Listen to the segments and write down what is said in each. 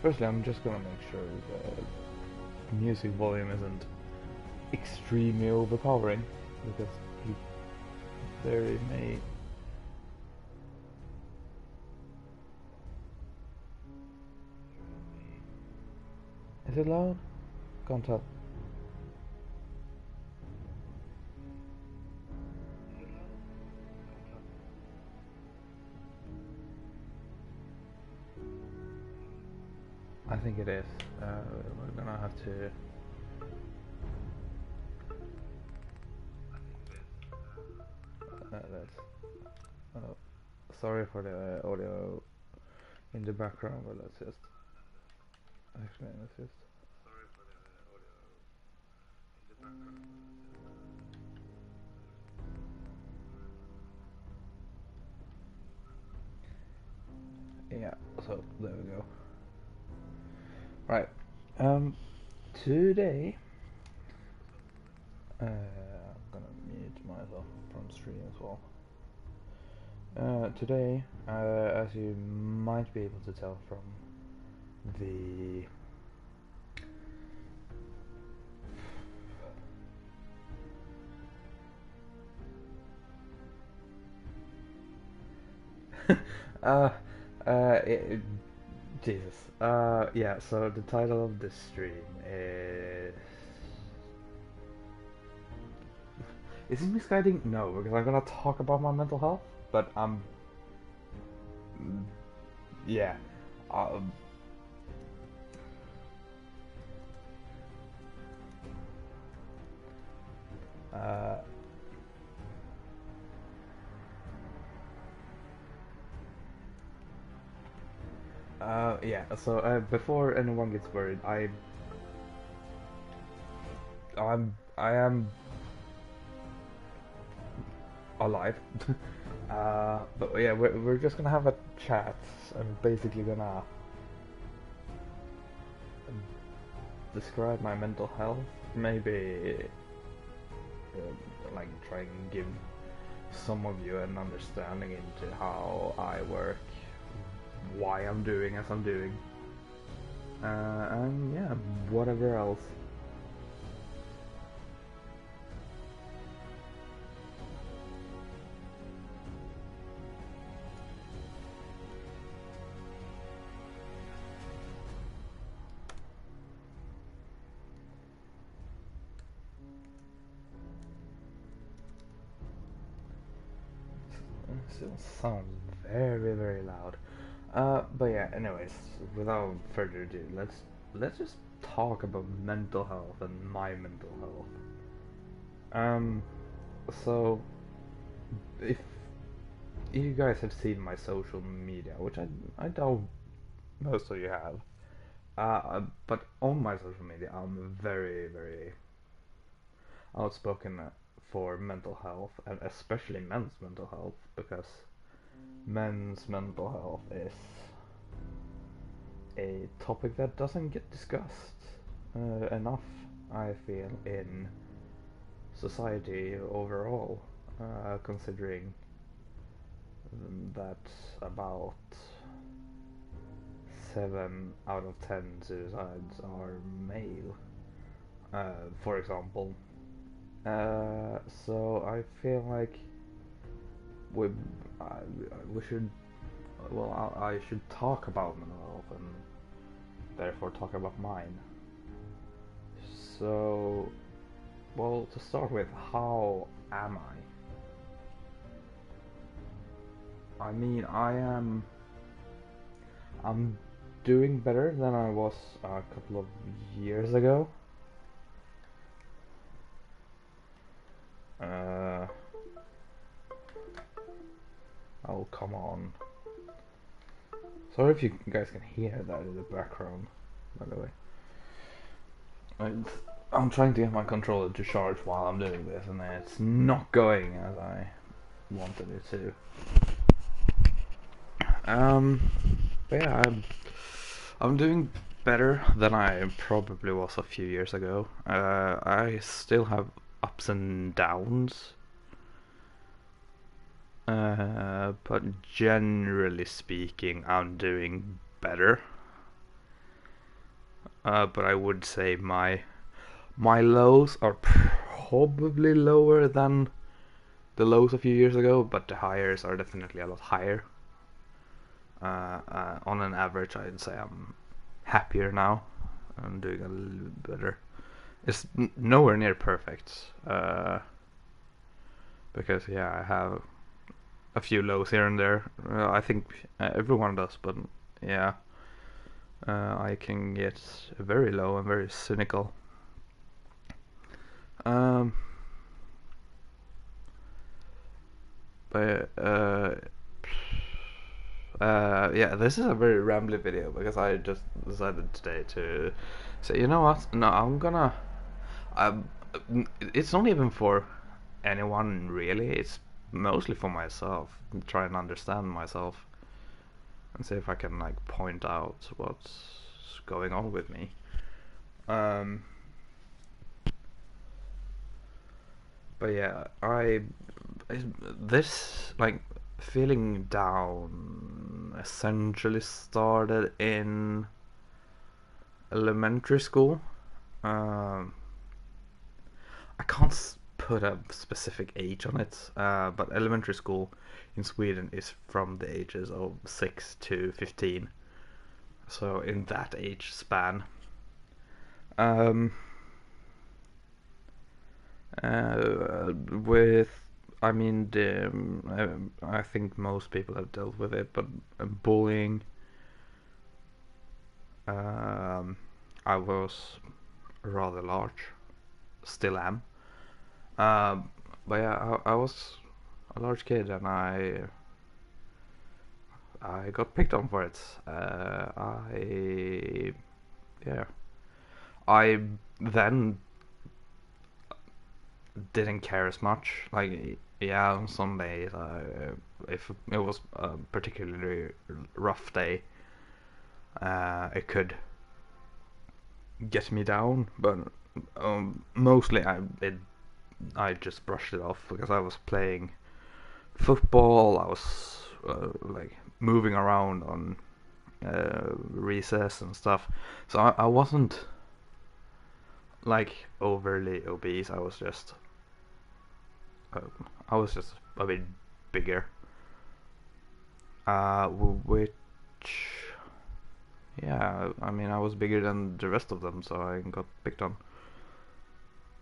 Firstly, I'm just gonna make sure the music volume isn't extremely overpowering, because you very may. Is it loud? Can't tell. I think it is. We're gonna have to. That's. Sorry for the audio in the background, but let's just explain. Let's just. Yeah. So there we go. Right. Today. I'm gonna mute myself from stream as well. Today, as you might be able to tell from the uh, Jesus. Yeah, so the title of this stream is... Is it misguiding? No, because I'm gonna talk about my mental health, but yeah. Um, uh, yeah, so before anyone gets worried, I am alive. But yeah, we're just gonna have a chat. I'm basically gonna describe my mental health, maybe like try and give some of you an understanding into how I work, why I'm doing as I'm doing, and yeah, whatever else. It still sounds very, very loud. But yeah, anyways, without further ado, let's just talk about mental health and my mental health. So if you guys have seen my social media, which I doubt most of you have, but on my social media, I'm very, very outspoken for mental health, and especially men's mental health, because men's mental health is a topic that doesn't get discussed enough, I feel, in society overall, considering that about 7 out of 10 suicides are male, for example. So I feel like we we should, well, I should talk about mental health and therefore talk about mine. So, well, to start with, how am I? I mean, I'm doing better than I was a couple of years ago. Uh, oh, come on. Sorry if you guys can hear that in the background, by the way. I'm trying to get my controller to charge while I'm doing this, and it's not going as I wanted it to. But yeah, I'm doing better than I probably was a few years ago. I still have ups and downs, but generally speaking, I'm doing better. but I would say my lows are probably lower than the lows a few years ago, but the highs are definitely a lot higher. On an average, I'd say I'm happier now. I'm doing a little bit better. It's nowhere near perfect, because yeah, I have a few lows here and there. I think everyone does, but yeah, I can get very low and very cynical. Um, but yeah, this is a very rambly video because I just decided today to say, you know what? No, I'm gonna. Um, it's not even for anyone really. It's mostly for myself. Try and understand myself and see if I can like point out what's going on with me. Um, but yeah, this like feeling down essentially started in elementary school. Um, I can't put a specific age on it, but elementary school in Sweden is from the ages of 6 to 15. So in that age span, um, with I mean, I think most people have dealt with it, but bullying. Um, I was rather large, still am. But yeah, I was a large kid, and I got picked on for it. Yeah, I then didn't care as much. Like, yeah, on some days, if it was a particularly rough day, it could get me down. But mostly, I just brushed it off because I was playing football. I was like moving around on recess and stuff. So I wasn't like overly obese. Uh, I was just a bit bigger. Which, yeah, I mean, I was bigger than the rest of them, so I got picked on.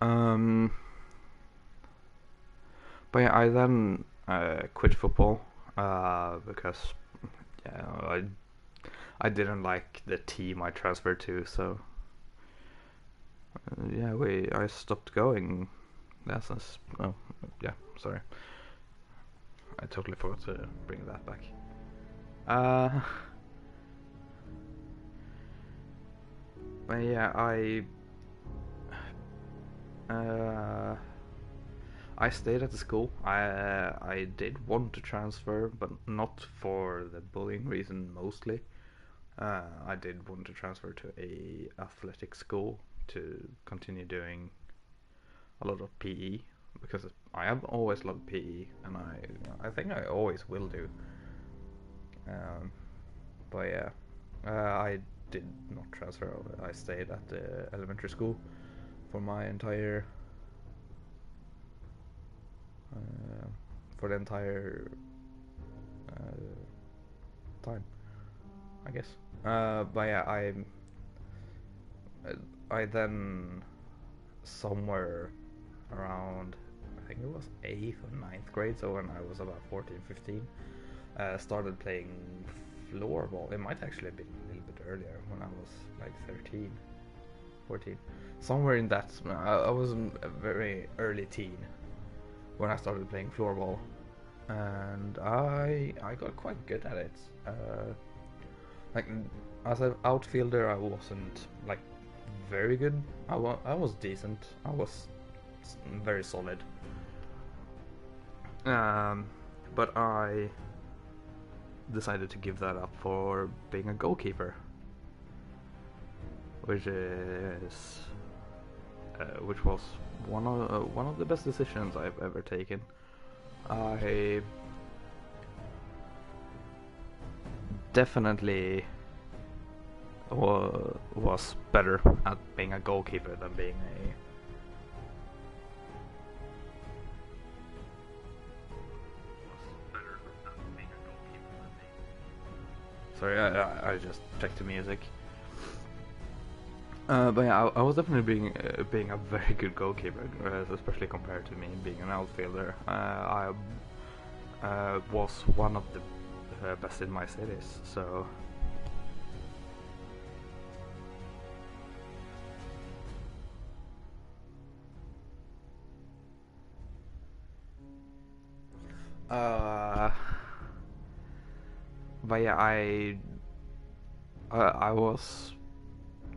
Um, but yeah, I then quit football because yeah, I didn't like the team I transferred to, so yeah, I stopped going. Oh, yeah, sorry, I totally forgot to bring that back. Uh, but yeah, uh, I stayed at the school. I did want to transfer, but not for the bullying reason mostly. I did want to transfer to a athletic school to continue doing a lot of PE because I have always loved PE, and I think I always will do. Um, but yeah, I did not transfer. I stayed at the elementary school for my entire uh, for the entire time, I guess. But yeah, I then somewhere around, I think it was 8th or ninth grade, so when I was about 14, 15, started playing floorball. It might actually have been a little bit earlier when I was like 13, 14. Somewhere in that, I was a very early teen when I started playing floorball, and I got quite good at it. Like as an outfielder, I wasn't like very good. I was decent. I was very solid. But I decided to give that up for being a goalkeeper, which was one of the best decisions I've ever taken. I definitely was better at being a goalkeeper than being a. Sorry, I just checked the music. But yeah, I was definitely being a very good goalkeeper, especially compared to me being an outfielder. I was one of the best in my cities, so. Uh, but yeah, I was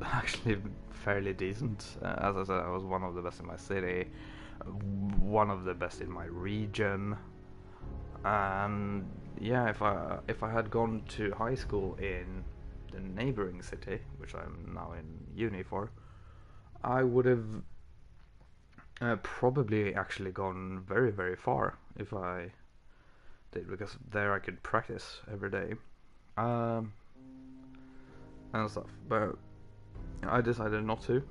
actually fairly decent. As I said, I was one of the best in my city, one of the best in my region, and yeah, if I had gone to high school in the neighboring city, which I'm now in uni for, I would have probably actually gone very far if I did, because there I could practice every day, um, and stuff. But I decided not to.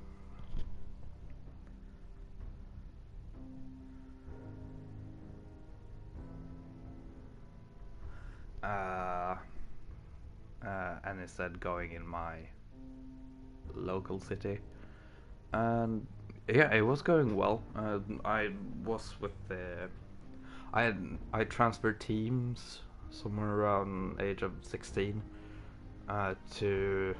Uh, and instead going in my local city, and yeah, it was going well. I was with the I transferred teams somewhere around age of 16 to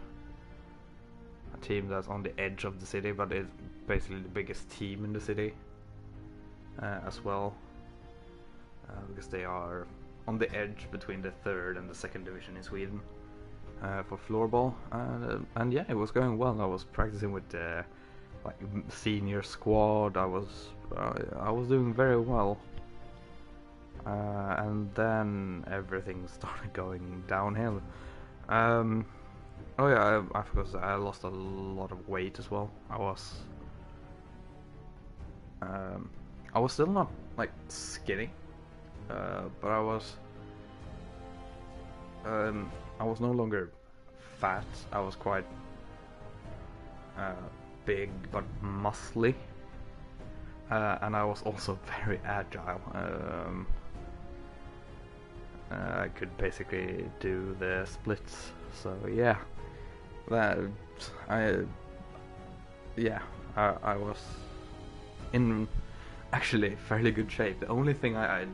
a team that's on the edge of the city, but it's basically the biggest team in the city as well, because they are on the edge between the third and the second division in Sweden for floorball, and yeah, it was going well. I was practicing with the like senior squad. I was doing very well, and then everything started going downhill. Oh yeah, I forgot to say, I lost a lot of weight as well. I was still not like skinny, but I was no longer fat. I was quite big but muscly, and I was also very agile. I could basically do the splits. So yeah, that I yeah I was in actually fairly good shape. The only thing I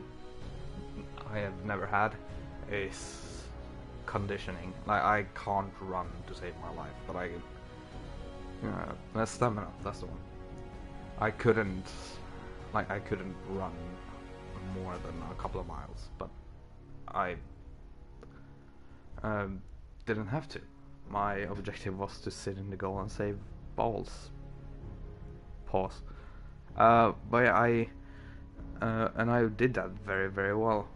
have never had is conditioning. Like I can't run to save my life, but that's stamina. That's the one. I couldn't run more than a couple of miles, but I didn't have to. My objective was to sit in the goal and save balls. Pause. But yeah, I did that very well.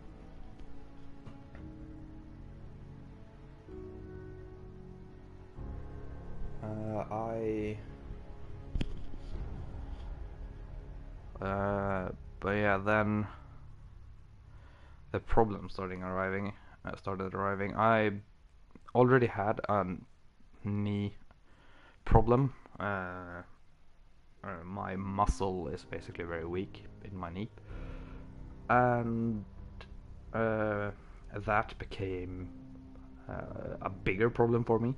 But yeah, then the problem started arriving. I already had a knee problem. My muscle is basically very weak in my knee, and that became a bigger problem for me.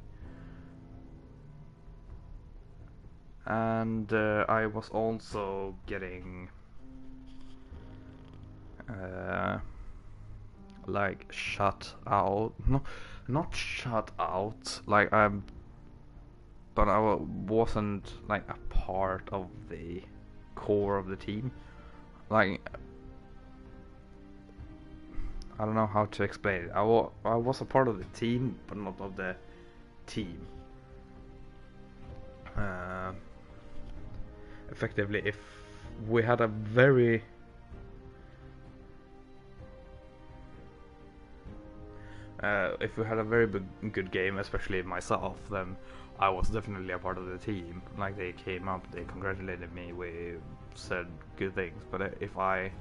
And I was also getting like shut out. No, not shut out. Like but I wasn't like a part of the core of the team. Like I don't know how to explain it. I was a part of the team, but not of the team. Effectively, if we had a very good game, especially myself, then I was definitely a part of the team. Like they came up, they congratulated me, we said good things. But if I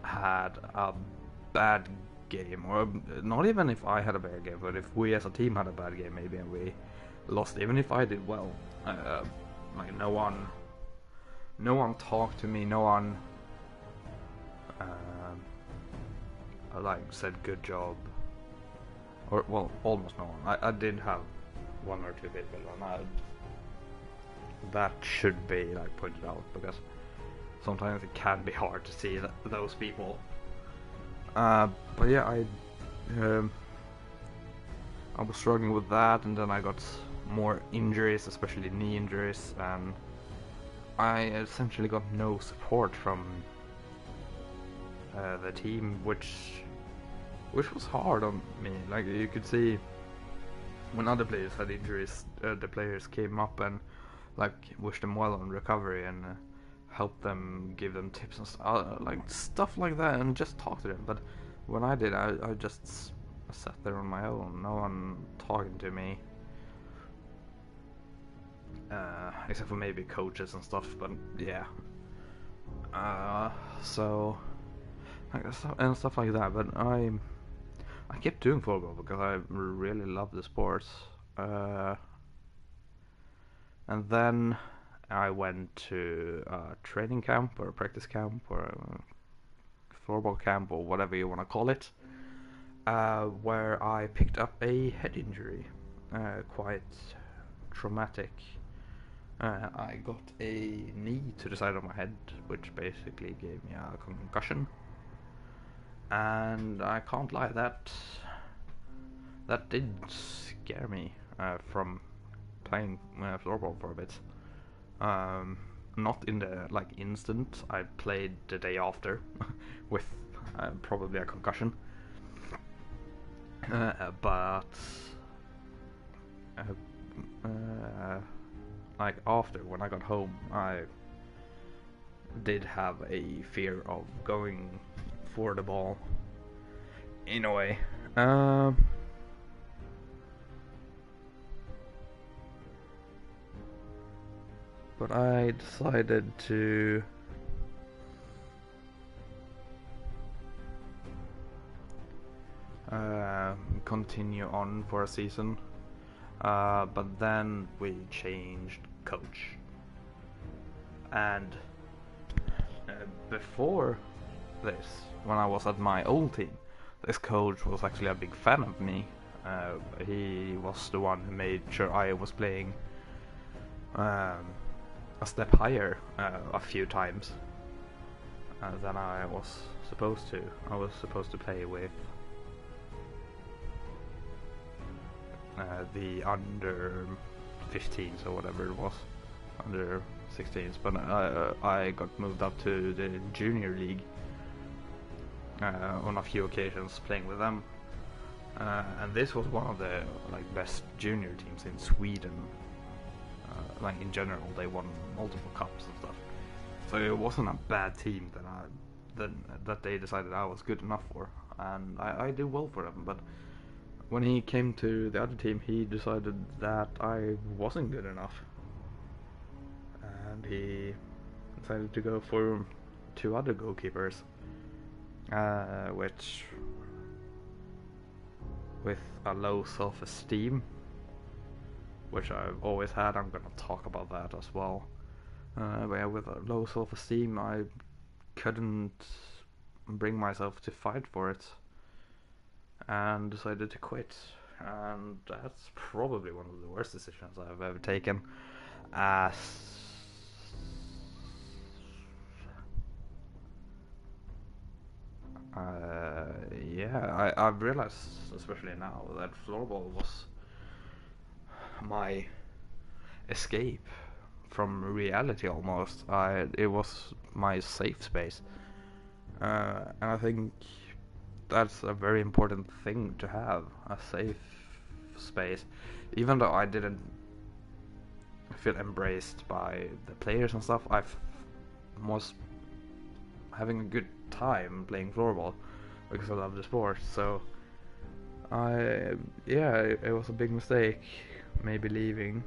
had a bad game, or not even if I had a bad game, but if we as a team had a bad game, maybe, and we lost, even if I did well. Like no one talked to me, no one like said good job, or well, almost no one. I did have one or two people, and that should be like pointed out, because sometimes it can be hard to see those people. But yeah, I was struggling with that, and then I got more injuries, especially knee injuries, and I essentially got no support from the team, which was hard on me. Like, you could see when other players had injuries, the players came up and like wished them well on recovery and helped them, give them tips and like stuff like that, and just talk to them. But when I did, I just sat there on my own, no one talking to me, except for maybe coaches and stuff. But yeah, so and stuff like that. But I kept doing floorball because I really love the sport. And then I went to a training camp or a practice camp or a floorball camp or whatever you want to call it, where I picked up a head injury, quite traumatic. I got a knee to the side of my head, which basically gave me a concussion. And I can't lie, that did scare me from playing floorball for a bit. Not in the like instant. I played the day after with probably a concussion. But like after, when I got home, I did have a fear of going for the ball in a way. But I decided to continue on for a season, but then we changed coach, and before this, when I was at my old team, this coach was actually a big fan of me. He was the one who made sure I was playing a step higher a few times than I was supposed to. I was supposed to play with the under 15s or whatever it was, under 16s, but I got moved up to the junior league on a few occasions, playing with them, and this was one of the like best junior teams in Sweden. Like in general, they won multiple cups and stuff, so it wasn't a bad team that they decided I was good enough for, and I did well for them. But when he came to the other team, he decided that I wasn't good enough, and he decided to go for 2 other goalkeepers, which, with a low self-esteem, which I've always had. I'm gonna talk about that as well. But yeah, with a low self-esteem, I couldn't bring myself to fight for it, and decided to quit. And that's probably one of the worst decisions I've ever taken. As I've realized, especially now, that floorball was my escape from reality almost. It was my safe space, and I think that's a very important thing to have, a safe space. Even though I didn't feel embraced by the players and stuff, I was having a good time playing floorball because I love the sport. So it was a big mistake maybe leaving.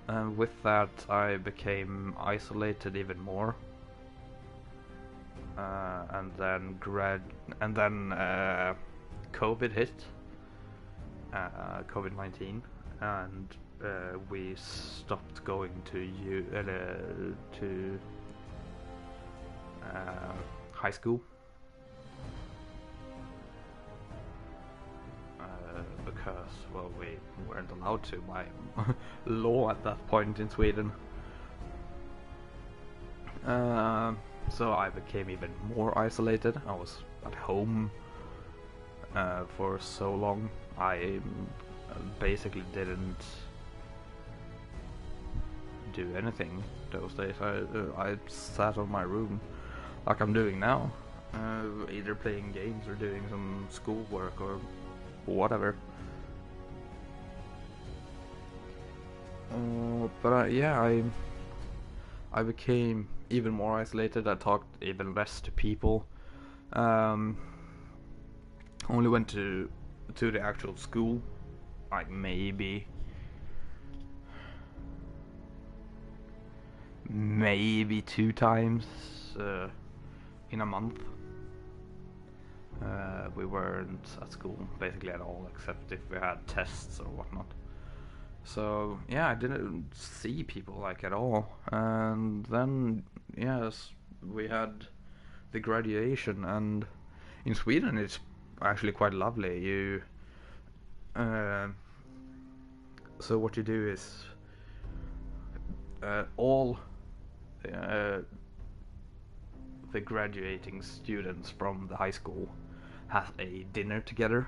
And with that, I became isolated even more. and then COVID hit, COVID-19, and we stopped going to high school because, well, we weren't allowed to by law at that point in Sweden. So I became even more isolated. I was at home for so long. I basically didn't do anything those days. I sat on my room like I'm doing now, either playing games or doing some schoolwork or whatever. But yeah, I became even more isolated. I talked even less to people. Only went to the actual school like maybe 2 times in a month. We weren't at school basically at all, except if we had tests or whatnot. So yeah, I didn't see people like at all. And then yes, we had the graduation, and in Sweden it's actually quite lovely. So what you do is all the graduating students from the high school have a dinner together,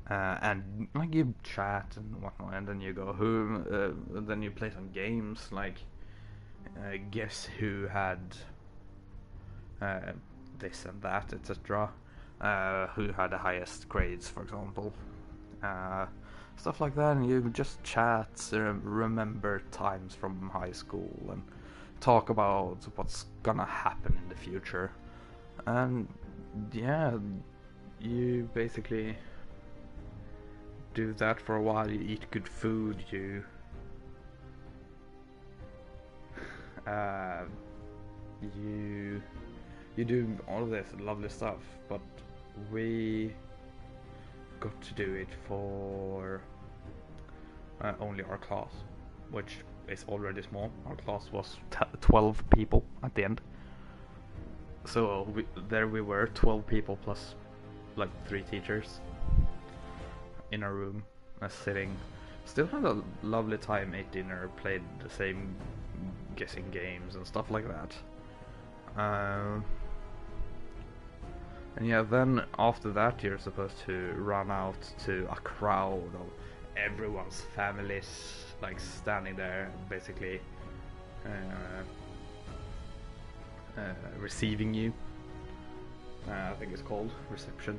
and like you chat and whatnot, and then you go home. Then you play some games like guess who had this and that, etc. Who had the highest grades, for example. Stuff like that, and you just chat, remember times from high school, and talk about what's gonna happen in the future. And yeah, you basically do that for a while. You eat good food, you do all of this lovely stuff, but we got to do it for only our class, which is already small. Our class was 12 people at the end. So there we were, 12 people plus like 3 teachers in a room, sitting. Still had a lovely time, ate dinner, played the same guessing games and stuff like that. And yeah, then after that you're supposed to run out to a crowd of everyone's families, like standing there basically receiving you. I think it's called reception.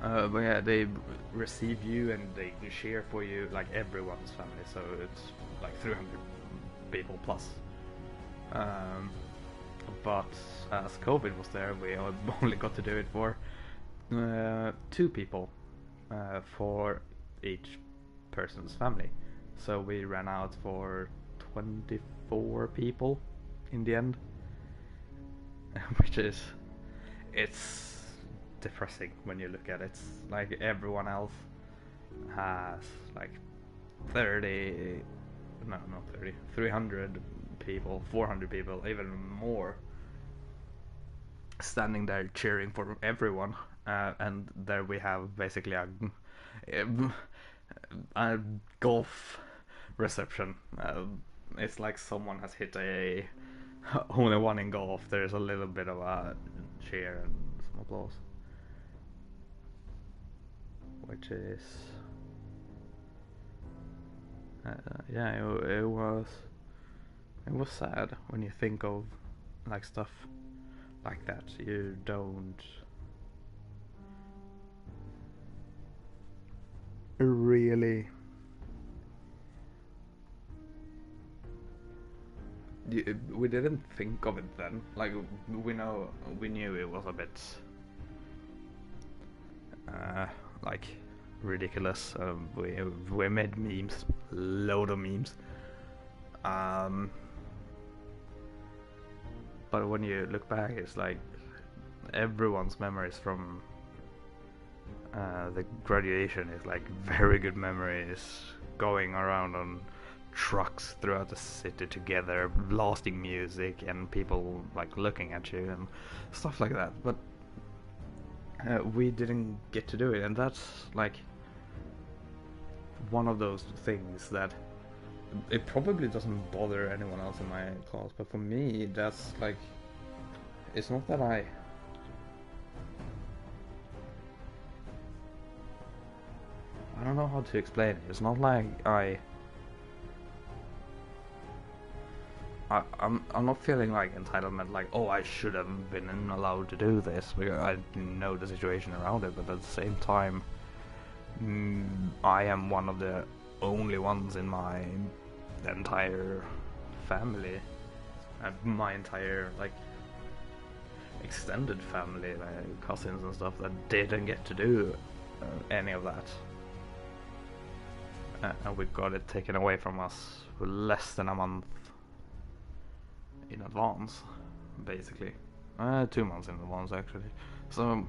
But yeah, they receive you and they cheer for you, like everyone's family, so it's like 300 people plus. But as COVID was there, we only got to do it for 2 people for each person's family. So we ran out for 24 people in the end, which is, it's depressing when you look at it. It's like everyone else has like 30, no, not 30, 300 people, 400 people, even more, standing there cheering for everyone, and there we have basically a golf reception. It's like someone has hit a only one in golf. There's a little bit of a cheer and some applause, which is yeah, it was sad when you think of like stuff like that. You don't really we didn't think of it then. Like we knew it was a bit like ridiculous. We made memes, load of memes. but when you look back, it's like everyone's memories from the graduation is like very good memories, going around on trucks throughout the city together, blasting music, and people like looking at you and stuff like that. But we didn't get to do it, and that's like one of those things that it probably doesn't bother anyone else in my class, but for me, that's like, it's not that I don't know how to explain it. It's not like I'm not feeling like entitlement, like, oh, I should have been allowed to do this, because I know the situation around it, but at the same time, I am one of the only ones in my entire family, my entire, like, extended family, like cousins and stuff, that didn't get to do any of that. And we got it taken away from us for less than a month in advance, basically. 2 months in advance, actually. So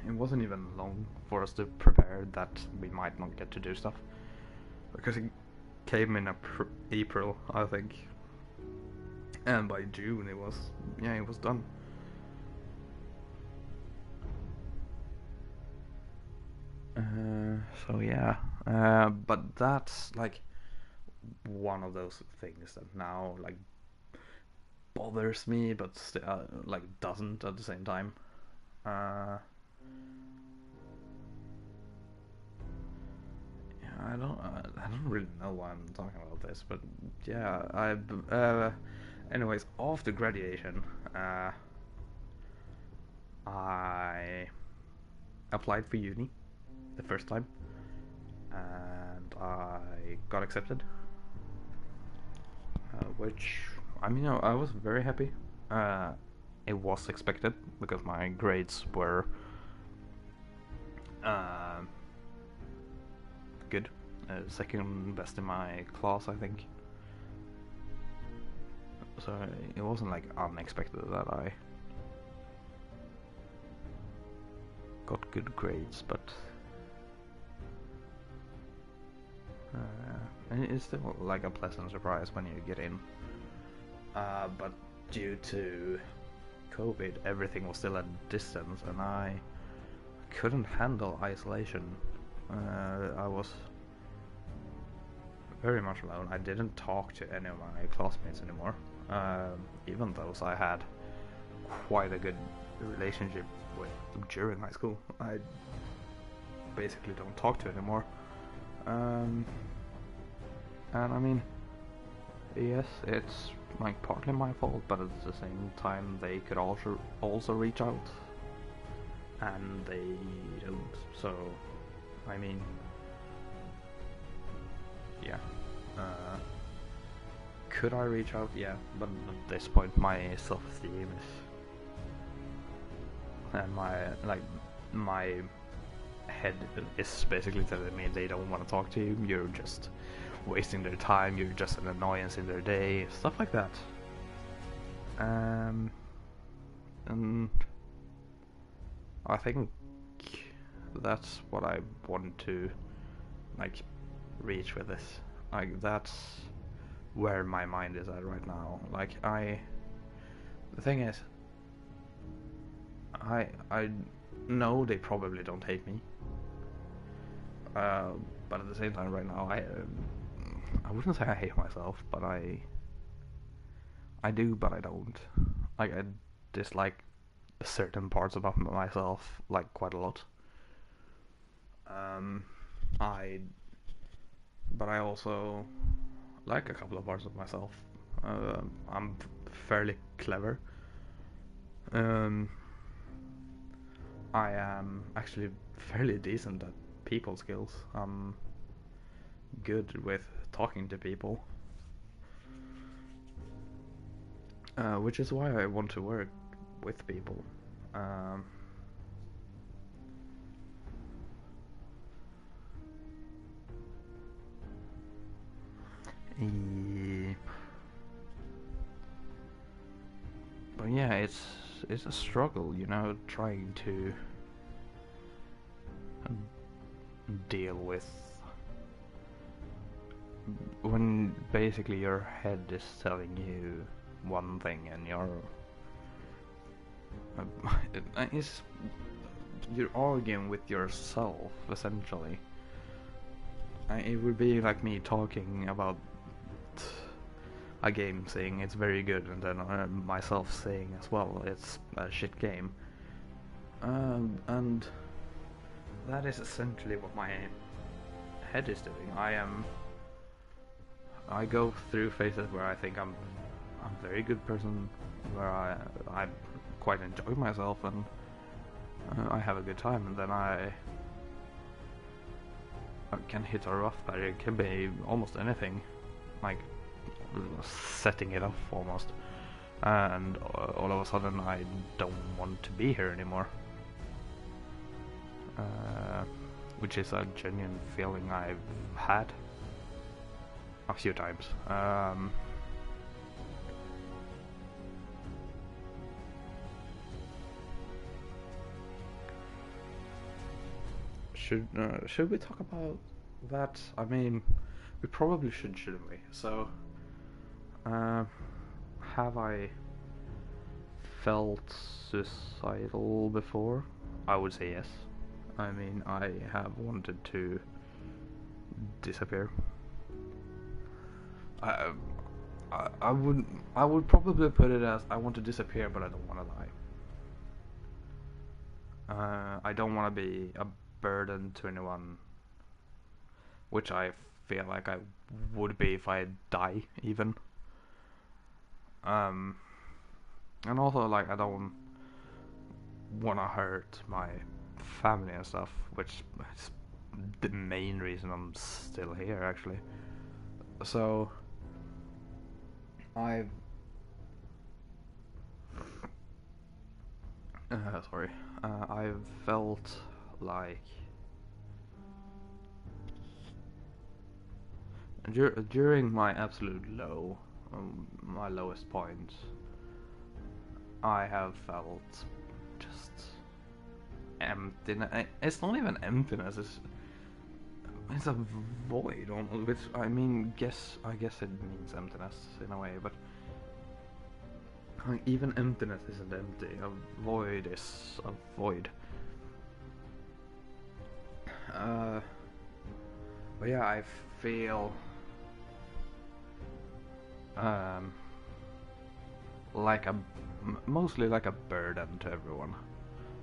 it wasn't even long for us to prepare that we might not get to do stuff, because it came in April, I think, and by June it was done. So yeah, but that's like one of those things that now like bothers me, but still like doesn't at the same time. Yeah, I don't really know why I'm talking about this, but yeah, anyways, after graduation, I applied for uni the first time, and I got accepted, which, I mean, I was very happy. It was expected because my grades were good, second best in my class, I think. So it wasn't like unexpected that I got good grades, but and it's still like a pleasant surprise when you get in. But due to COVID, everything was still at distance, and I couldn't handle isolation. I was very much alone. I didn't talk to any of my classmates anymore, even though I had quite a good relationship with during high school. I basically don't talk to anymore. And I mean, yes, it's like partly my fault, but at the same time they could also reach out, and they don't. So I mean, yeah, could I reach out? Yeah, but at this point my self-esteem is, and my head is basically telling me they don't want to talk to you, you're just wasting their time, you're just an annoyance in their day, stuff like that. And I think that's what I want to like reach with this. Like, that's where my mind is at right now. Like, the thing is, I know they probably don't hate me, but at the same time right now I wouldn't say I hate myself, but I do, but I don't. Like, I dislike certain parts about myself like quite a lot. But I also like a couple of parts of myself. I'm fairly clever. I am actually fairly decent at people skills. I'm good with talking to people, which is why I want to work with people. but yeah, it's a struggle, you know, trying to deal with when basically your head is telling you one thing and it's, you're arguing with yourself essentially. It would be like me talking about a game saying it's very good and then myself saying as well it's a shit game. And that is essentially what my head is doing. I go through phases where I think I'm a very good person, where I quite enjoy myself and I have a good time, and then I can hit a rough patch. It can be almost anything, like setting it off almost, and all of a sudden I don't want to be here anymore, which is a genuine feeling I've had a few times. Should we talk about that? I mean, we probably should, shouldn't we? So, have I felt suicidal before? I would say yes. I mean, I have wanted to disappear. I would probably put it as I want to disappear, but I don't want to die. I don't want to be a burden to anyone, which I feel like I would be if I die even. And also, like, I don't want to hurt my family and stuff, which is the main reason I'm still here actually. So I've I've felt like during my absolute low, my lowest point, I have felt just emptiness. It's not even emptiness. It's a void almost. Which I mean, I guess it means emptiness in a way, but even emptiness isn't empty. A void is a void. But yeah, I feel like mostly like a burden to everyone.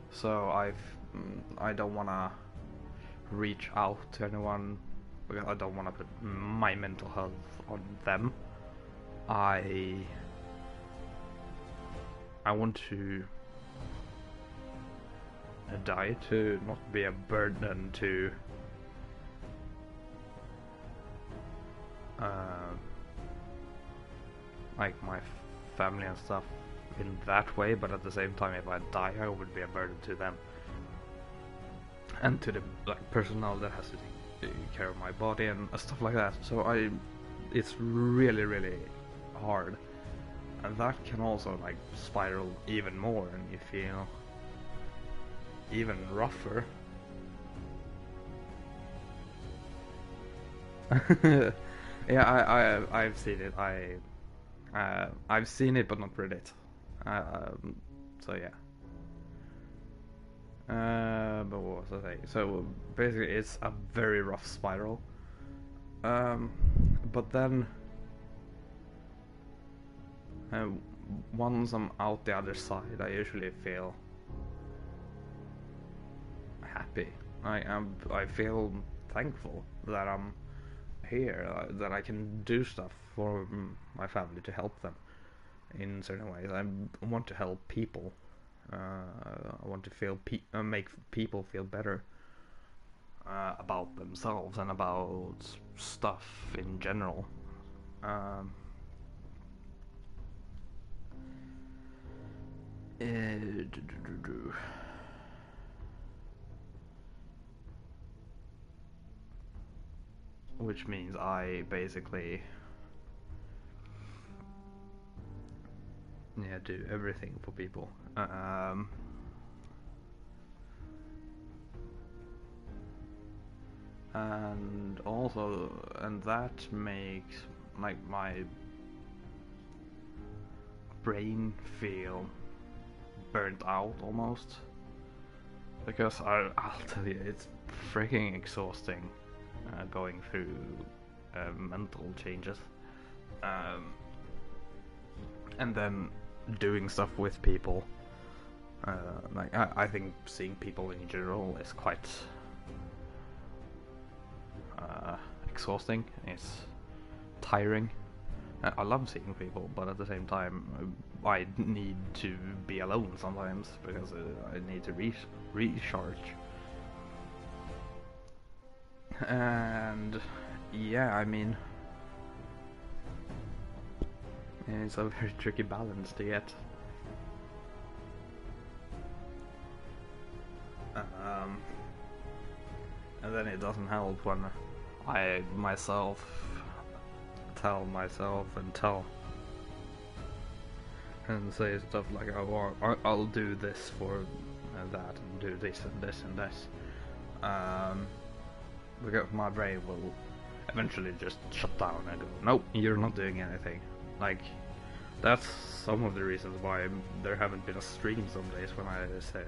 So I don't wanna reach out to anyone because I don't wanna put my mental health on them. I want to die to not be a burden to like my family and stuff in that way, but at the same time, if I die, I would be a burden to them and to the personnel that has to take care of my body and stuff like that. So it's really hard, and that can also like spiral even more, and you feel even rougher. Yeah, I've seen it. I've seen it, but not read it. So yeah. But what was I saying? So basically, it's a very rough spiral. But then once I'm out the other side, I usually feel happy. I feel thankful that I'm here, that I can do stuff for my family to help them in certain ways. I want to help people. I want to make people feel better about themselves and about stuff in general. Which means I basically yeah, do everything for people. And also, and that makes like my brain feel burnt out almost, because I'll tell you, it's freaking exhausting going through mental changes, um, and then doing stuff with people. Like I think seeing people in general is quite exhausting. It's tiring. I love seeing people, but at the same time, I need to be alone sometimes because I need to recharge. And yeah, I mean, it's a very tricky balance to get. And then it doesn't help when I myself tell myself and say stuff like, "Oh, I'll do this for that, and do this and this and this." Because my brain will eventually just shut down and go, "Nope, you're not doing anything." Like, that's some of the reasons why there haven't been a stream some days when I say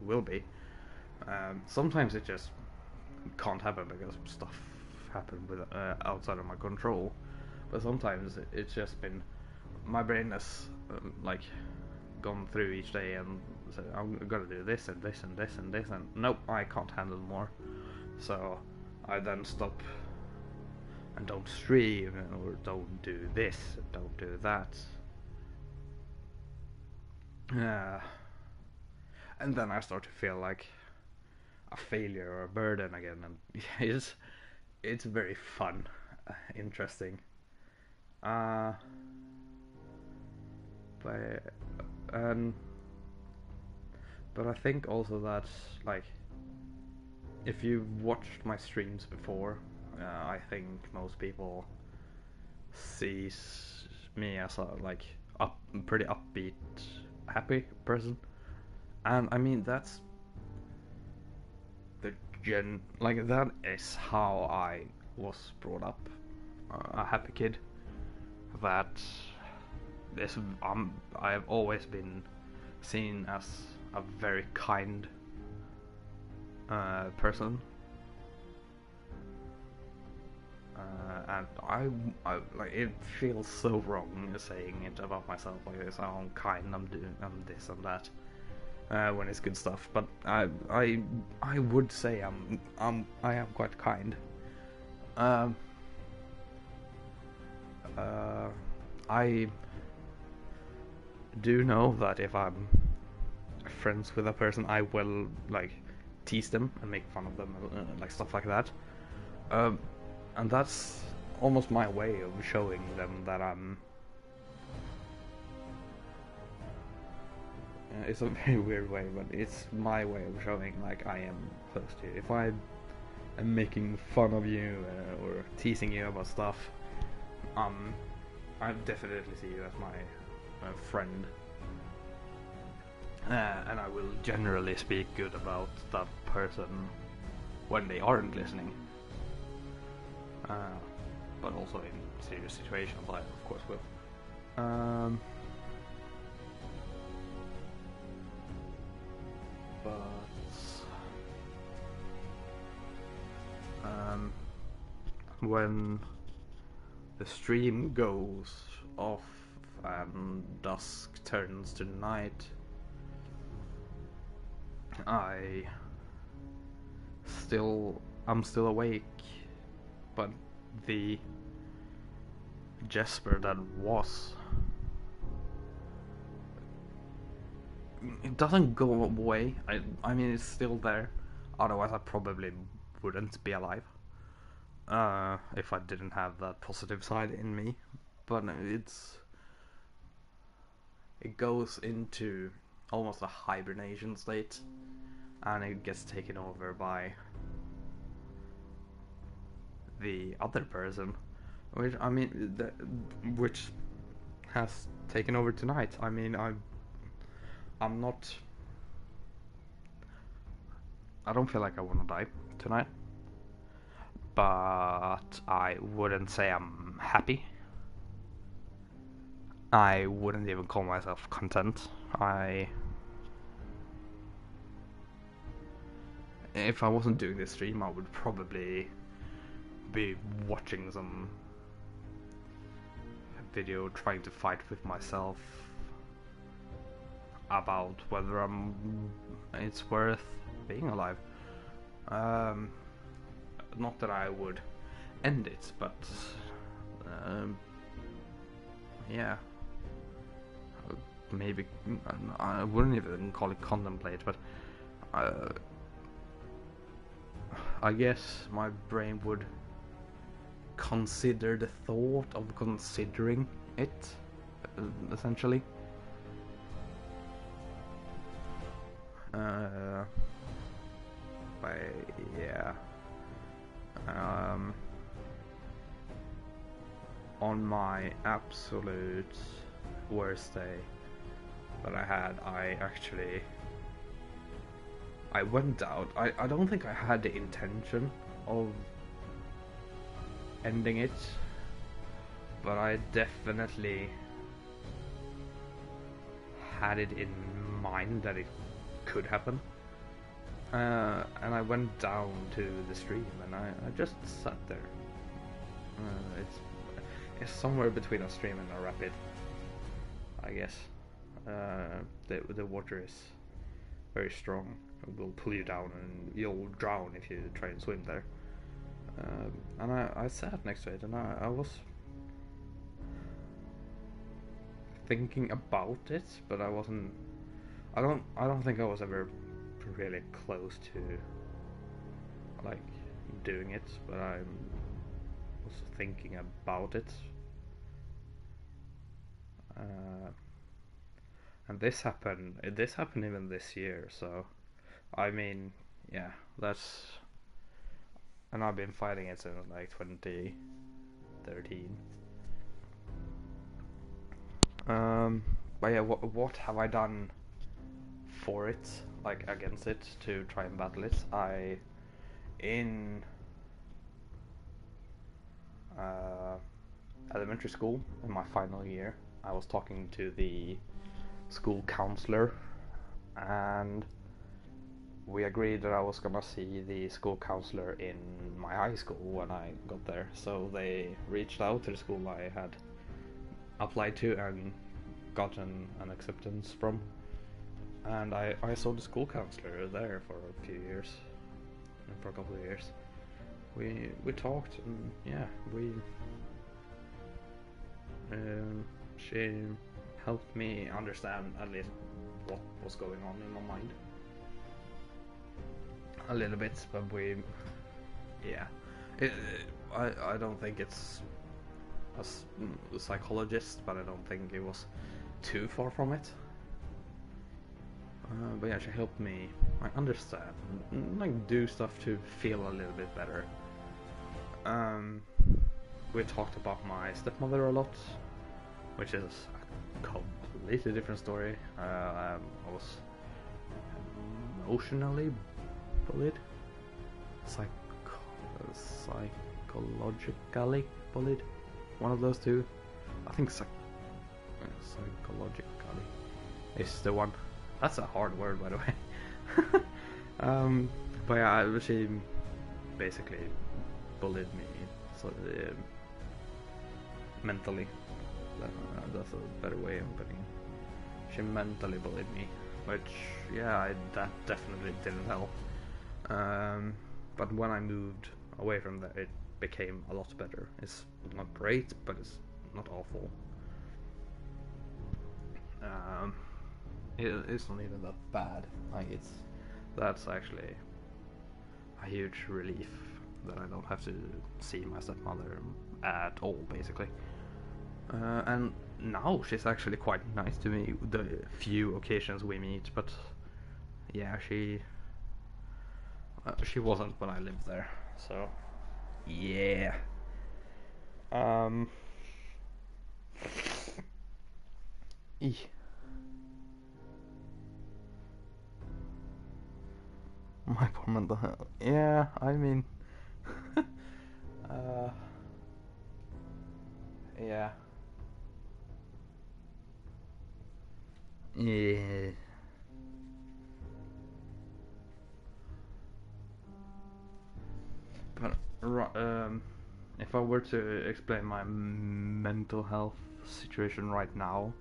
will be. Sometimes it just can't happen because stuff happened with outside of my control. But sometimes it's just been my brain has like gone through each day and said, I'm gonna do this and this and this and this, and nope, I can't handle more. So I then stop and don't stream, or don't do this, don't do that. And then I start to feel like a failure or a burden again, and it's very fun, interesting. Uh, but um, but I think also that, like, if you've watched my streams before, I think most people sees me as a like pretty upbeat, happy person, and I mean that's the like that is how I was brought up, a happy kid. That this I have always been seen as a very kind person, and I like it feels so wrong saying it about myself like this. Oh, I'm kind. I'm this and that. When it's good stuff, but I would say I am quite kind. Um, I do know that if I'm friends with a person, I will like tease them and make fun of them, like stuff like that. And that's almost my way of showing them that I'm. It's a very weird way, but it's my way of showing like I am close to you. If I am making fun of you or teasing you about stuff, I definitely see you as my friend, and I will generally speak good about that person when they aren't listening. But also in serious situations, I of course will. When the stream goes off and dusk turns to night, I'm still awake, but the Jesper that was, it doesn't go away. I mean, it's still there. Otherwise, I probably wouldn't be alive. If I didn't have that positive side in me, but it goes into almost a hibernation state, and it gets taken over by the other person, which I mean, which has taken over tonight. I mean, I'm not. I don't feel like I want to die tonight, but I wouldn't say I'm happy. I wouldn't even call myself content. If I wasn't doing this stream, I would probably be watching some video trying to fight with myself about whether it's worth being alive. Not that I would end it, but yeah, maybe I wouldn't even call it contemplate, but I guess my brain would consider the thought of considering it, essentially. But yeah, on my absolute worst day that I had, I went out. I don't think I had the intention of ending it, but I definitely had it in mind that it could happen. And I went down to the stream and I just sat there. It's somewhere between a stream and a rapid, I guess. The water is very strong. It will pull you down and you'll drown if you try and swim there. And I sat next to it and I was thinking about it, but I wasn't. I don't think I was ever really close to like doing it, but I was thinking about it. And this happened even this year, so I mean, yeah, that's. And I've been fighting it since like 2013. But yeah, what have I done for it, like against it, to try and battle it? In elementary school, in my final year, I was talking to the school counselor, and we agreed that I was gonna see the school counselor in my high school when I got there. So they reached out to the school I had applied to and gotten an acceptance from, and I saw the school counselor there for a few years, for a couple of years. We talked, and yeah, she helped me understand at least what was going on in my mind a little bit, but I don't think it's a psychologist, but I don't think it was too far from it. But yeah, she helped me understand, like do stuff to feel a little bit better. We talked about my stepmother a lot, which is a completely different story. I was emotionally bullied, psychologically bullied, one of those two. I think psychologically is the one. That's a hard word, by the way. But yeah, she basically bullied me, so mentally. That's a better way of putting it. She mentally bullied me, which that definitely didn't help. But when I moved away from that, it became a lot better. It's not great, but it's not awful. It's not even that bad. Like that's actually a huge relief that I don't have to see my stepmother at all, basically. And now she's actually quite nice to me the few occasions we meet, but yeah, she wasn't when I lived there, so yeah. Eeh. My poor mental health. Yeah, I mean, uh, yeah, yeah. But if I were to explain my mental health situation right now,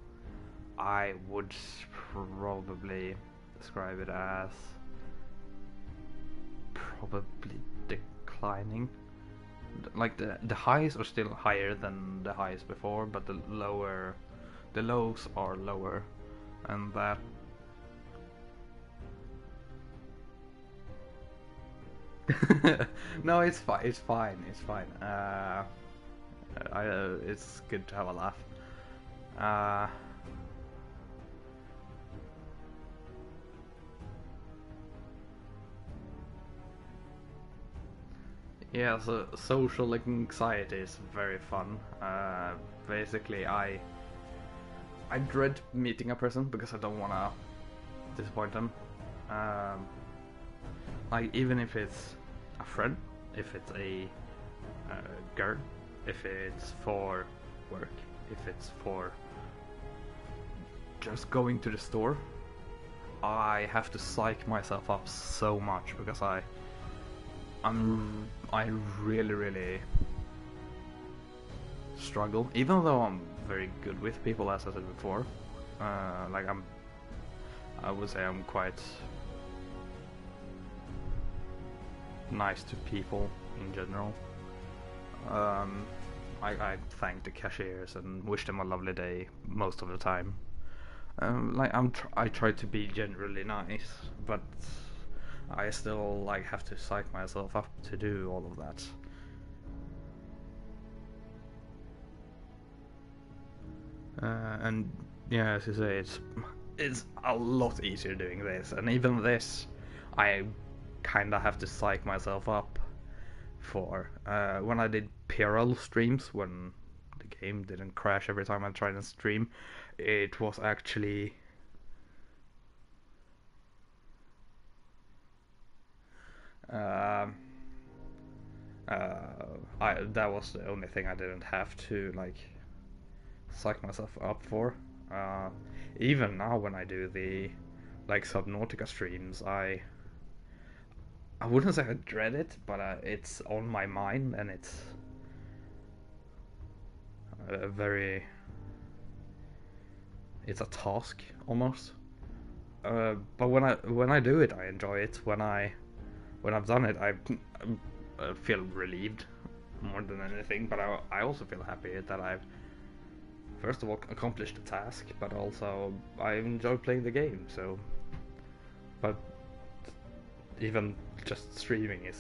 I would probably describe it as probably declining. Like the highs are still higher than the highs before, but the lows are lower, and that. No, it's fine. It's fine. It's fine. It's good to have a laugh. Uh, yeah. So social anxiety is very fun. Basically, I dread meeting a person because I don't wanna disappoint them. Um, like even if it's a friend, if it's a girl, if it's for work, if it's for just going to the store, I have to psych myself up so much because I really struggle, even though I'm very good with people, as I said before. Like I would say I'm quite nice to people in general. Um, I thank the cashiers and wish them a lovely day most of the time. Like I try to be generally nice, but I still like have to psych myself up to do all of that. And yeah, as you say, it's a lot easier doing this, and even this, I kind of have to psych myself up for. When I did PRL streams, when the game didn't crash every time I tried to stream, it was actually um, that was the only thing I didn't have to like psych myself up for. Uh, Even now when I do the like Subnautica streams, I wouldn't say I dread it, but it's on my mind and it's very it's a task almost. But when I do it, I enjoy it. When I've done it, I feel relieved more than anything. But I also feel happy that I've first of all accomplished the task, but also I enjoy playing the game. So, but even just streaming is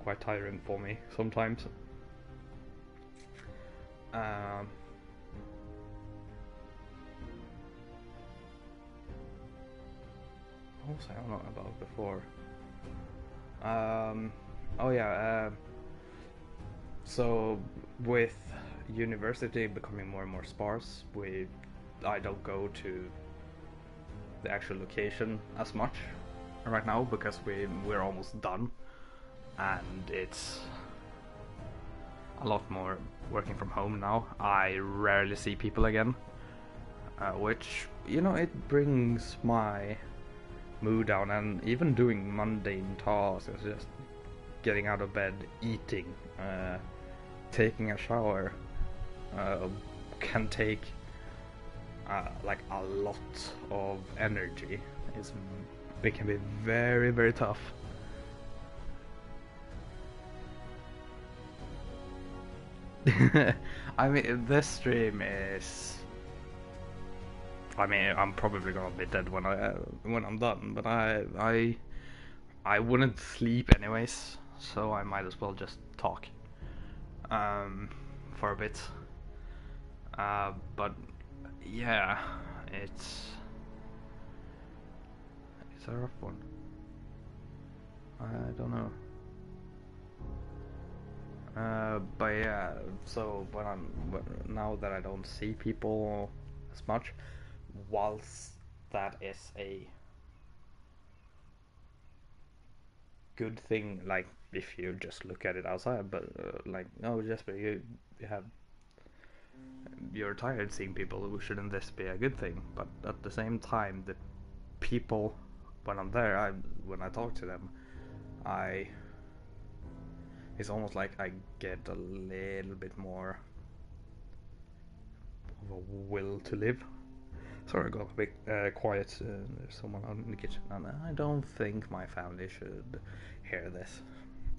quite tiring for me sometimes. Um, what was I on about before? Oh yeah. So with university becoming more and more sparse, I don't go to the actual location as much right now because we're almost done, and it's a lot more working from home now. I rarely see people again, which it brings my mood down, and even doing mundane tasks, just getting out of bed, eating, taking a shower, can take like a lot of energy. It can be very tough. I mean, this stream is. I mean, I'm probably gonna be dead when I'm done, but I wouldn't sleep anyways, so I might as well just talk for a bit. But yeah, it's a rough one. I don't know. But yeah, so now that I don't see people as much. Whilst that is a good thing, like if you just look at it outside, but like, no, Jesper, you have you're tired seeing people. Shouldn't this be a good thing? But at the same time, the people when I'm there, when I talk to them, I it's almost like I get a little bit more of a will to live. Sorry, I got a bit quiet. There's someone out in the kitchen, and I don't think my family should hear this.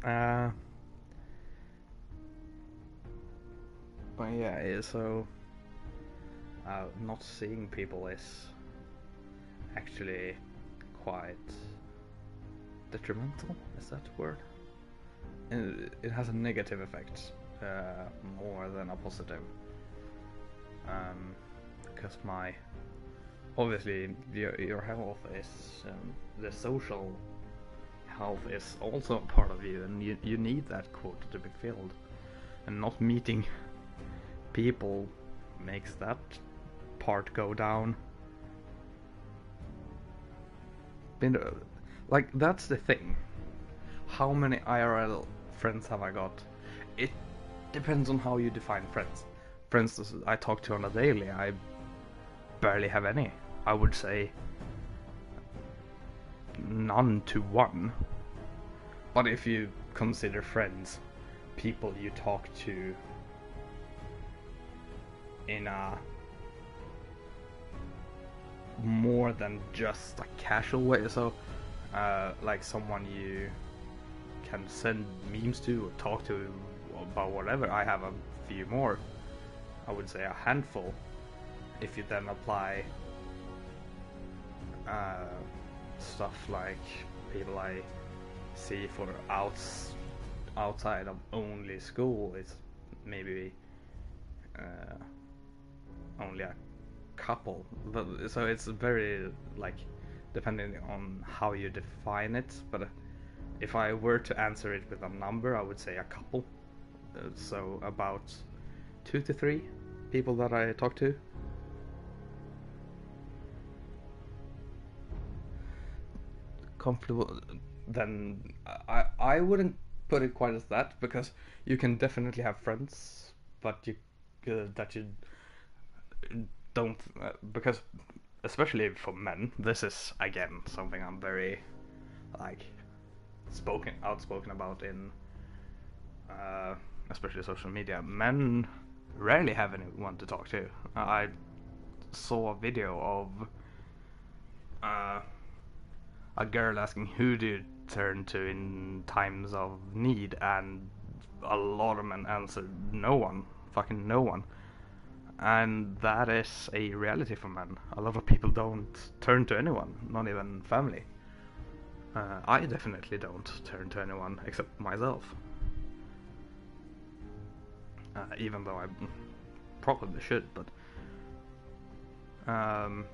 But yeah, so not seeing people is actually quite detrimental. Is that the word? It has a negative effect more than a positive. Because obviously your health is the social health is also a part of you, and you need that quota to be filled, and not meeting people makes that part go down. Like, that's the thing. How many IRL friends have I got? It depends on how you define friends. For instance, I talk to on a daily, I barely have any. I would say none to one. But if you consider friends people you talk to in a more than just a casual way, so like someone you can send memes to or talk to about whatever, I have a few more. I would say a handful. If you then apply stuff like people I see for outside of only school, it's maybe only a couple. But so it's very, like, depending on how you define it. But if I were to answer it with a number, I would say a couple. So about 2 to 3 people that I talk to. Comfortable, then I wouldn't put it quite as that, because you can definitely have friends, but you that you don't because especially for men, this is again something I'm very like outspoken about in especially social media. Men rarely have anyone to talk to. I saw a video of a girl asking who do you turn to in times of need, and a lot of men answered no one, fucking no one. And that is a reality for men. A lot of people don't turn to anyone, not even family. I definitely don't turn to anyone except myself. Even though I probably should, but and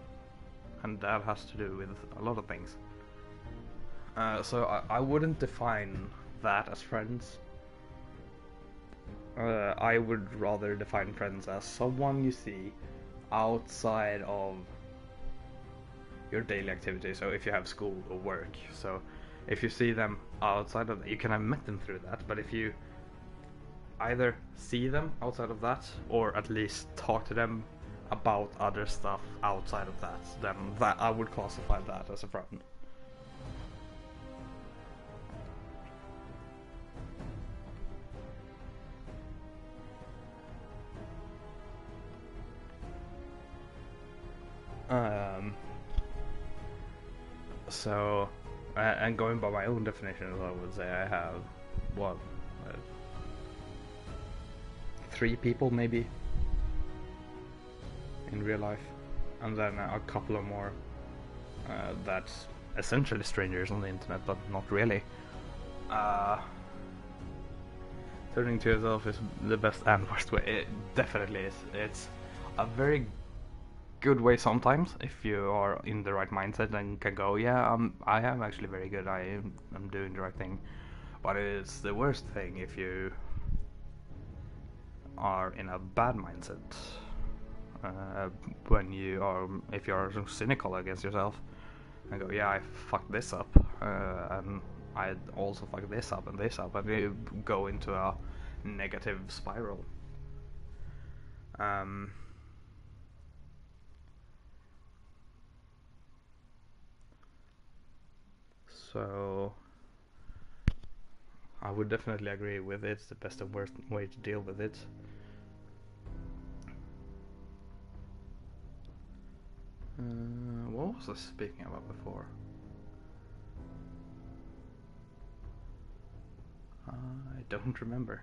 that has to do with a lot of things. So I wouldn't define that as friends. I would rather define friends as someone you see outside of your daily activity. So if you have school or work, so if you see them outside of that, you can have met them through that. But if you either see them outside of that, or at least talk to them about other stuff outside of that, then that I would classify that as a friend. So, and going by my own definition, I would say I have, what, 3 people maybe in real life, and then a couple of more that's essentially strangers on the internet, but not really. Turning to yourself is the best and worst way. It definitely is. It's a very good way sometimes if you are in the right mindset and can go, yeah, I am actually very good. I'm doing the right thing. But it's the worst thing if you are in a bad mindset. when you are, if you're cynical against yourself and go, yeah, I fucked this up, and I also fucked this up, and you go into a negative spiral. So I would definitely agree with it. It's the best and worst way to deal with it. What was I speaking about before? I don't remember.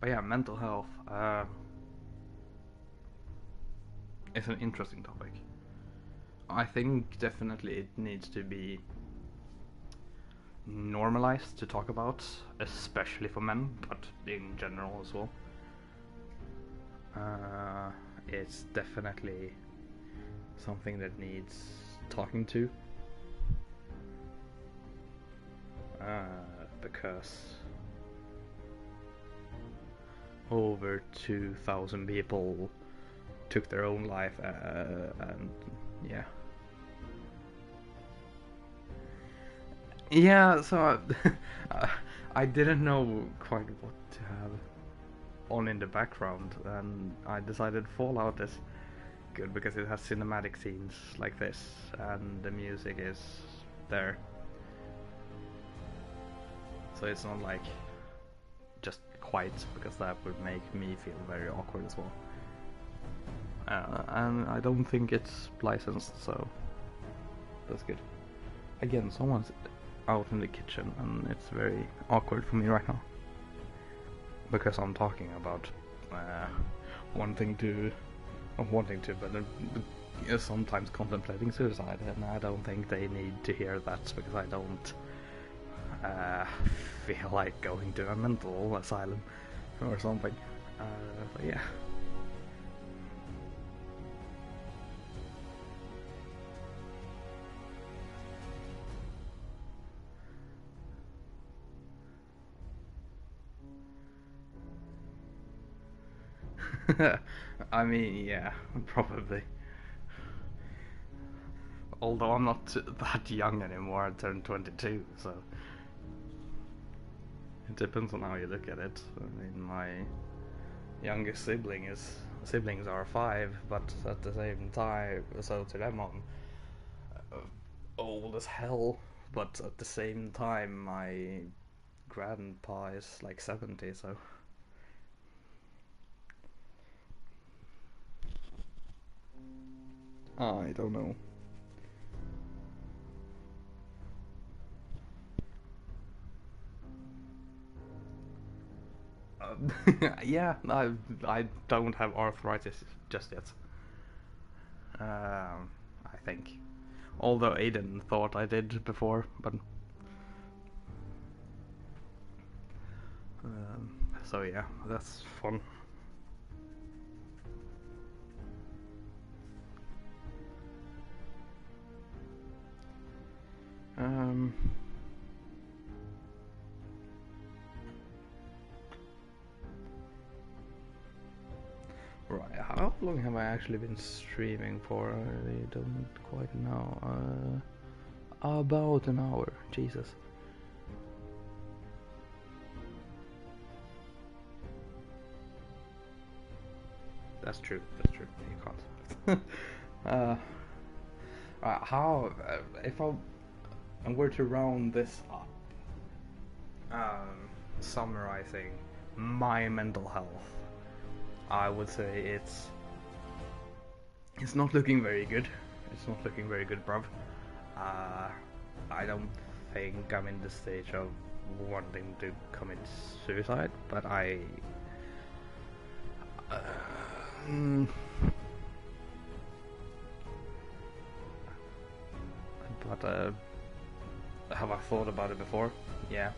But yeah, mental health is an interesting topic. I think definitely it needs to be normalized to talk about, especially for men, but in general as well. It's definitely something that needs talking to, because over 2,000 people took their own life, and yeah, so I didn't know quite what to have on in the background, and I decided Fallout is good because it has cinematic scenes like this, and the music is there, so it's not like just quiet, because that would make me feel very awkward as well. And I don't think it's licensed, so that's good. Again, someone's out in the kitchen, and it's very awkward for me right now, because I'm talking about wanting to, but sometimes contemplating suicide, and I don't think they need to hear that, because I don't feel like going to a mental asylum or something. But yeah. I mean, yeah, probably. Although I'm not that young anymore, I turned 22, so it depends on how you look at it. I mean, my youngest siblings are 5, but at the same time, so to them I'm old as hell. But at the same time, my grandpa is like 70, so. I don't know. Yeah, I don't have arthritis just yet. I think. Although Aiden thought I did before, but. So yeah, that's fun. Right, how long have I actually been streaming for? I don't quite know. About an hour. Jesus. That's true. You can't. How if I were to round this up, summarizing my mental health, I would say it's not looking very good. It's not looking very good, bruv. I don't think I'm in the stage of wanting to commit suicide, but have I thought about it before? Yeah.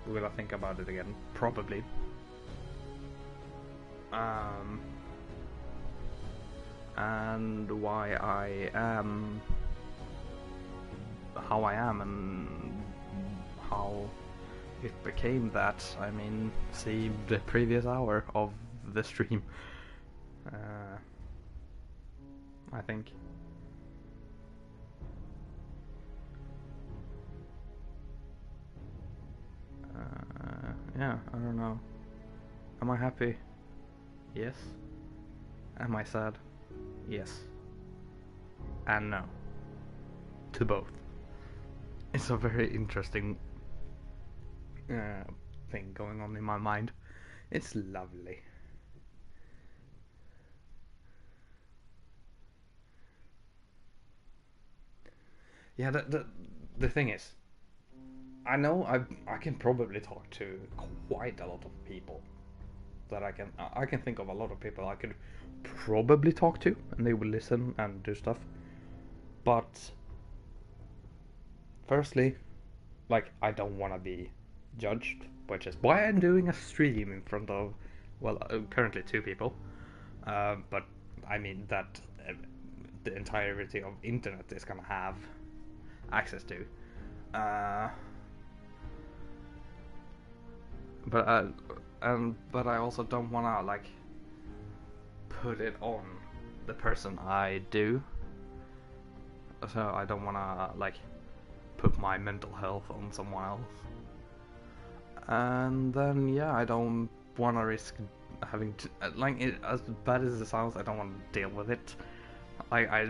Will I think about it again? Probably. And why I am how I am, and how it became that. I mean, see the previous hour of the stream. I think. Yeah, I don't know. Am I happy? Yes. Am I sad? Yes. And no. To both. It's a very interesting thing going on in my mind. It's lovely. Yeah, the thing is, I know I can probably talk to quite a lot of people that I can think of a lot of people I could probably talk to and they will listen and do stuff. But firstly, like I don't want to be judged, which is why I'm doing a stream in front of currently 2 people. But I mean that the entirety of internet is gonna have access to. Uh, but I also don't wanna like put it on the person I do. So I don't wanna like put my mental health on someone else. And then yeah, I don't wanna risk having to like it, as bad as it sounds. I don't want to deal with it. I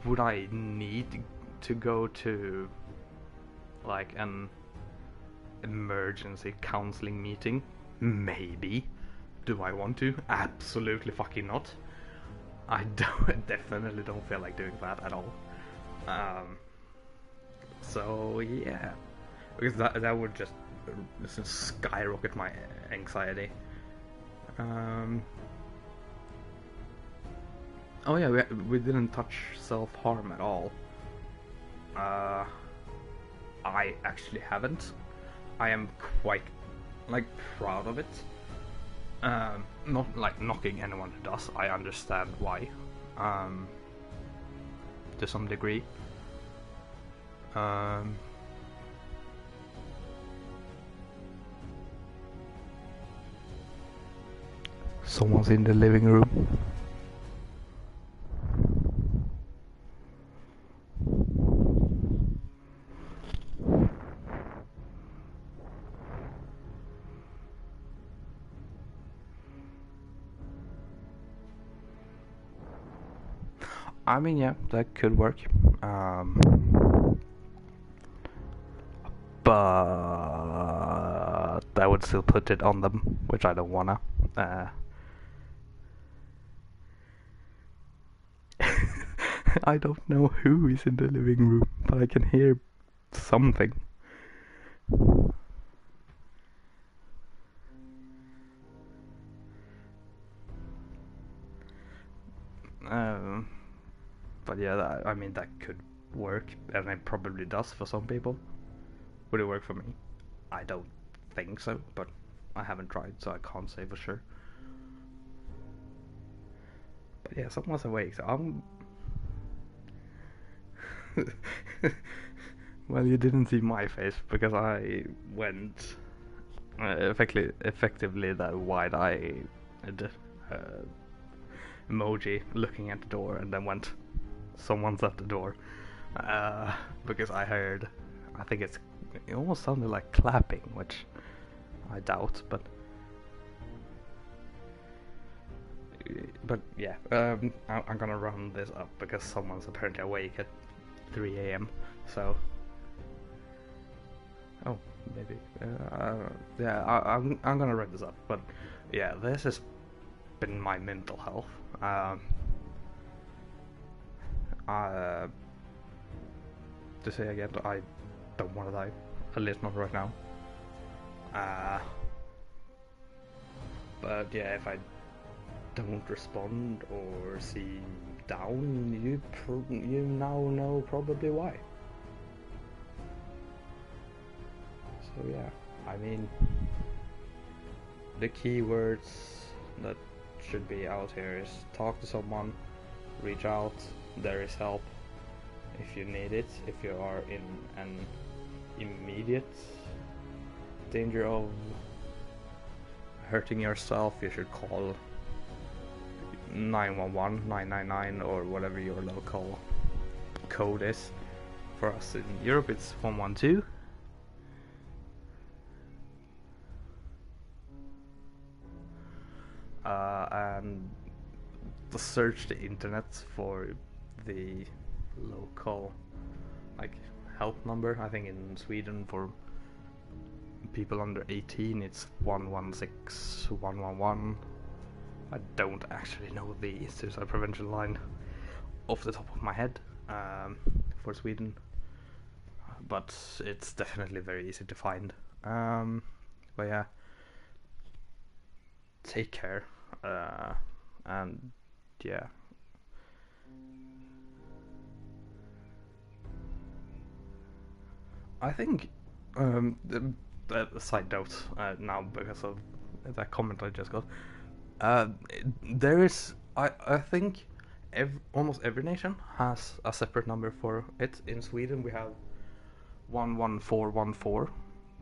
would I need to go to like an emergency counseling meeting? Maybe. Do I want to? Absolutely fucking not. I definitely don't feel like doing that at all. So yeah, because that would just skyrocket my anxiety. Oh yeah, we didn't touch self-harm at all. I actually haven't. I am quite like proud of it. Not like knocking anyone who does. I understand why. To some degree. Someone's in the living room. I mean, yeah, that could work. But I would still put it on them, which I don't wanna. I don't know who is in the living room, but I can hear something. But yeah, I mean that could work, and it probably does for some people. Would it work for me? I don't think so, but I haven't tried, so I can't say for sure. But yeah, someone's awake, so I'm. Well, you didn't see my face because I went effectively that wide-eyed emoji looking at the door, and then went, someone's at the door, because I heard, I think it almost sounded like clapping, which I doubt, but yeah, I'm gonna run this up because someone's apparently awake at 3 a.m. So, oh, maybe, yeah, I'm gonna run this up, but yeah, this has been my mental health. To say again, I don't want to die, at least not right now. But yeah, if I don't respond or seem down, you now know probably why. So yeah, I mean, the keywords that should be out here is talk to someone, reach out, there is help if you need it, if you are in an immediate danger of hurting yourself, you should call 911, 999, or whatever your local code is. For us in Europe, it's 112. And search the internet for the local help number. I think in Sweden for people under 18 it's 116 111. I don't actually know the suicide prevention line off the top of my head for Sweden, but it's definitely very easy to find. But yeah, take care, and yeah. I think the side note now because of that comment I just got. There is, I think, almost every nation has a separate number for it. In Sweden, we have 11414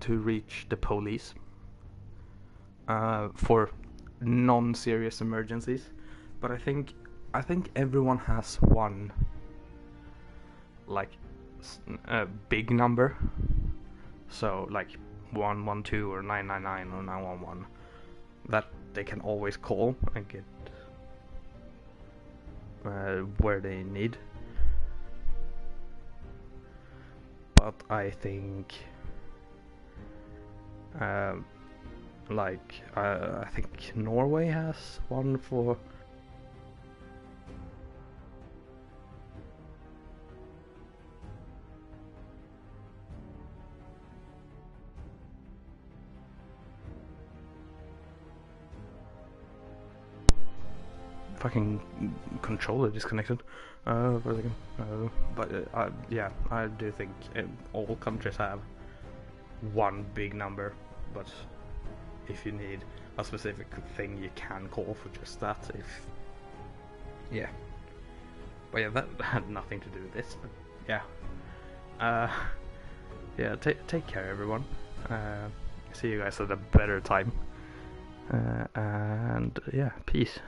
to reach the police for non-serious emergencies. But I think everyone has one big number, so 112 or 999 or 911 that they can always call and get where they need. But I think I think Norway has one for fucking controller disconnected for a second. Yeah, I do think all countries have one big number, but if you need a specific thing you can call for just that. Yeah, but yeah, that had nothing to do with this, but yeah. Yeah, take care everyone. See you guys at a better time, and yeah, peace.